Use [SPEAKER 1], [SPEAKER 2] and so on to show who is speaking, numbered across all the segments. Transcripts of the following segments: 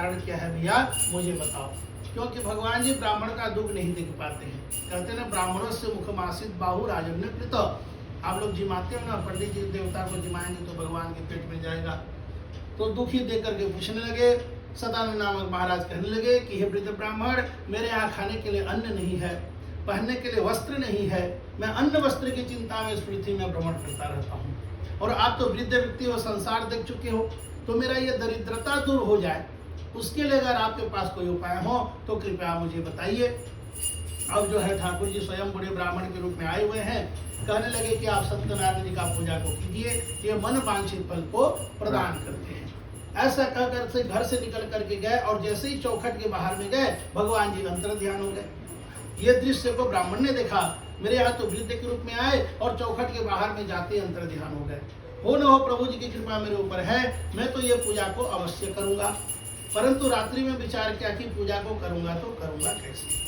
[SPEAKER 1] कारण क्या है भैया, मुझे बताओ। क्योंकि भगवान जी ब्राह्मण का दुख नहीं देख पाते हैं। कहते ना, ब्राह्मणों से मुखमासित बाहु राजन्य कृत। आप लोग जिमाते हो ना, पंडित जी देवता को जिमाएंगे तो भगवान के पेट में जाएगा। तो दुखी देख करके पूछने लगे। सदानंद नामक महाराज कहने लगे कि हे वृद्ध ब्राह्मण, मेरे यहाँ खाने के लिए अन्न नहीं है, पहनने के लिए वस्त्र नहीं है। मैं अन्न वस्त्र की चिंता में इस पृथ्वी में भ्रमण करता रहता हूँ। और आप तो वृद्ध व्यक्ति हो, संसार देख चुके हो, तो मेरा ये दरिद्रता दूर हो जाए, उसके लिए अगर आपके पास कोई उपाय हो तो कृपया मुझे बताइए। अब जो है ठाकुर जी स्वयं बड़े ब्राह्मण के रूप में आए हुए हैं। कहने लगे कि आप सत्यनारायण जी का पूजा को कीजिए, ये मन वांछित फल को प्रदान करते हैं। ऐसा कहकर से घर से निकल करके गए और जैसे ही चौखट के बाहर में गए, भगवान जी अंतर ध्यान हो गए। ये दृश्य को ब्राह्मण ने देखा। मेरे यहाँ तो वृद्ध के रूप में आए और चौखट के बाहर में जाते ही अंतर ध्यान हो गए। हो न हो प्रभु जी की कृपा मेरे ऊपर है, मैं तो ये पूजा को अवश्य करूंगा। परंतु रात्रि में विचार किया कि पूजा को करूंगा तो करूंगा कैसे।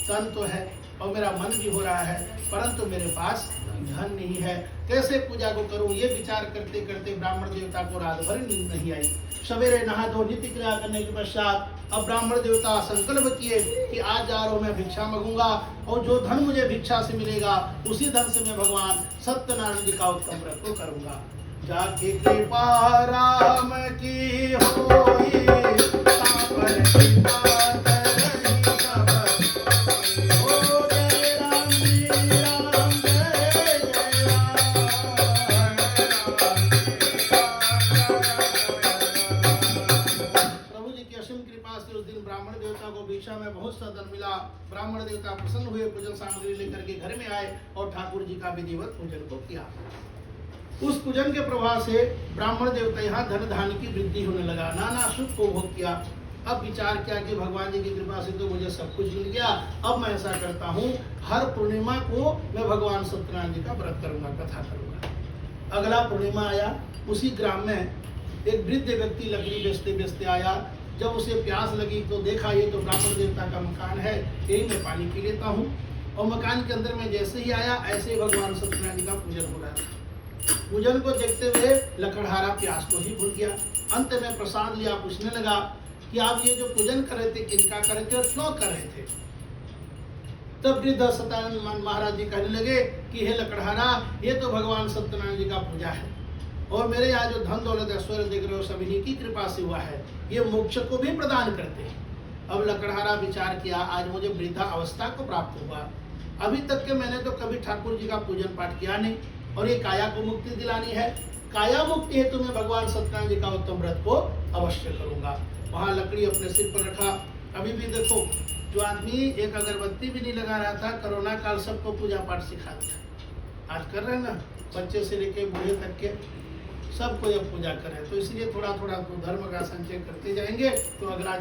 [SPEAKER 1] तन तो है और मेरा मन भी हो रहा है, परंतु मेरे पास धन नहीं है, कैसे पूजा को करूं। ये विचार करते करते ब्राह्मण देवता को रात भर नींद नहीं आई। सवेरे नहा धो नित्य क्रिया करने के पश्चात अब ब्राह्मण देवता संकल्प किए कि आज जा रहा हूं, मैं भिक्षा मांगूंगा और जो धन मुझे भिक्षा से मिलेगा उसी धन से मैं भगवान सत्यनारायण जी का उत्तम व्रत को करूंगा। जाके कृपा राम की होई, तापर कृपा तरही सब। ओ जय राम जी राम, जय जय राम। प्रभु जी की असीम कृपा से उस दिन ब्राह्मण देवता को भिक्षा में बहुत सा धन मिला। ब्राह्मण देवता प्रसन्न हुए, पूजन सामग्री लेकर के घर में आए और ठाकुर जी का विधिवत पूजन को किया। उस पूजन के प्रभाव से ब्राह्मण देवता यहाँ धन धान्य की वृद्धि होने लगा, नाना सुख को भोग किया। अब विचार किया कि भगवान जी की कृपा से तो मुझे सब कुछ मिल गया, अब मैं ऐसा करता हूँ, हर पूर्णिमा को मैं भगवान सत्यनारायण जी का व्रत करूंगा, कथा करूंगा। अगला पूर्णिमा आया, उसी ग्राम में एक वृद्ध व्यक्ति लकड़ी बेचते बेचते आया। जब उसे प्यास लगी तो देखा ये तो ब्राह्मण देवता का मकान है, यही मैं पानी पी लेता हूँ। और मकान के अंदर में जैसे ही आया, ऐसे ही भगवान सत्यनारायण जी का पूजन हो रहा था। पूजन को देखते हुए लकड़हारा प्यास को ही भूल गया। अंत में प्रसाद लिया, पूछने लगा कि आप ये जो पूजन कर रहे थे किनका कर रहे थे और क्यों कर रहे थे। तब वृद्ध सत्यानंद महाराज जी कहने लगे कि हे लकड़हारा, ये तो भगवान सत्यनारायण जी का पूजा है और मेरे यहाँ जो धन दौलत ऐश्वर्य देख रहे हो सब इन्हीं की कृपा से हुआ है, ये मोक्ष को भी प्रदान करते हैं। अब लकड़हारा विचार किया, आज मुझे वृद्धा अवस्था को प्राप्त हुआ, अभी तक के मैंने तो कभी ठाकुर जी का पूजन पाठ किया नहीं और ये काया को मुक्ति दिलानी है। काया मुक्ति है तो मैं भगवान सत्यनारायण जी का उत्तम व्रत को अवश्य करूंगा। वहां लकड़ी अपने सिर पर रखा। अभी भी देखो, जो आदमी एक अगरबत्ती भी नहीं लगा रहा था, कोरोना काल सबको पूजा पाठ सिखा दिया। आज कर रहे हैं ना, बच्चे से लेके बूढ़े तक के सबको अब पूजा करें। तो इसलिए थोड़ा थोड़ा तो धर्म का संचय करते जाएंगे तो अगला